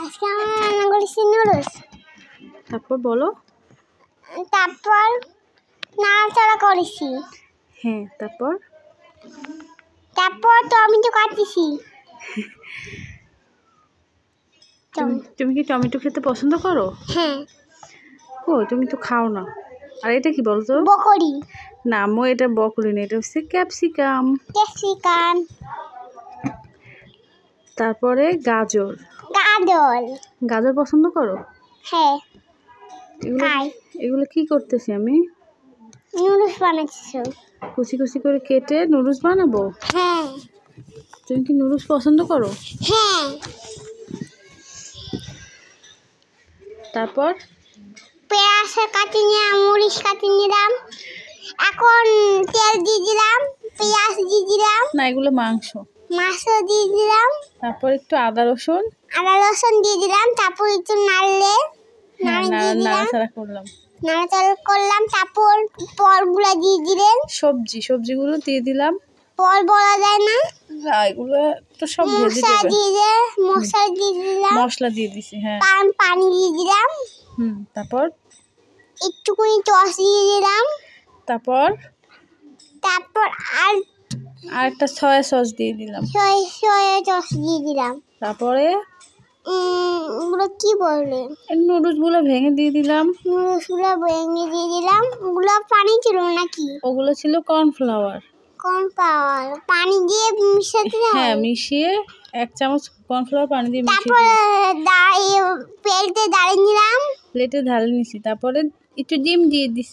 আজকে আমরা রান্না করেছি নুডলস। তারপর বলো। তারপর নাড়াচাড়া করেছি। হ্যাঁ, তারপর টমেটো কাটেছি। তুমি কি টমেটো খেতে পছন্দ করো? হ্যাঁ। ও, তুমি তো খাও না। আর এটা কি বলো তো? বকরি। না আম্মু, এটা বকরি না, এটা হচ্ছে ক্যাপসিকাম। ক্যাপসিকাম। তারপরে গাজর। গাজর পছন্দ করো? হ্যাঁ। এগুলো কি করতেছি আমি? নুডলস বানাচ্ছি। কুচি কুচি করে কেটে নুডলস বানাবো। হ্যাঁ। তুমি কি নুডলস পছন্দ করো? হ্যাঁ। তারপর পেঁয়াজ কাটি নিলাম, মরিচ কাটি নিলাম, এখন তেল দিয়ে দিলাম, পেঁয়াজ দিয়ে দিলাম। না, এগুলো মাংস দিয়ে দিলাম। তারপর একটু আদা রসুন দিয়ে দিলাম। তারপর একটু নাড়াচাড়া করলাম। তারপর পরগুলো দিয়ে দিলেন। সবজিগুলো দিয়ে দিলাম। পর বলা যায় না, এগুলো তো সব ভেজিটেবল। মশলা দিয়ে দিছি। হ্যাঁ, পানি দিয়ে দিলাম। তারপর একটুখানি টস দিয়ে দিলাম। তারপর আর একটা সয়া সস দিয়ে দিলাম। সয়া সস দিয়ে দিলাম। তারপরে ওগুলো কি বলে, নুডলস গুলো ভেঙে দিয়ে দিলাম। ওগুলো পানি ছিল নাকি? ওগুলো ছিল কর্নফ্লাওয়ার। পানি দিয়ে মিশাতে হয়। হ্যাঁ, মিশিয়ে 1 চামচ কর্নফ্লাওয়ার পানি দিয়ে মিশিয়ে তারপরে প্লেটে ঢালে নিলাম। প্লেটে ঢালে নিছি। তারপরে একটু ডিম দিয়ে দিছি।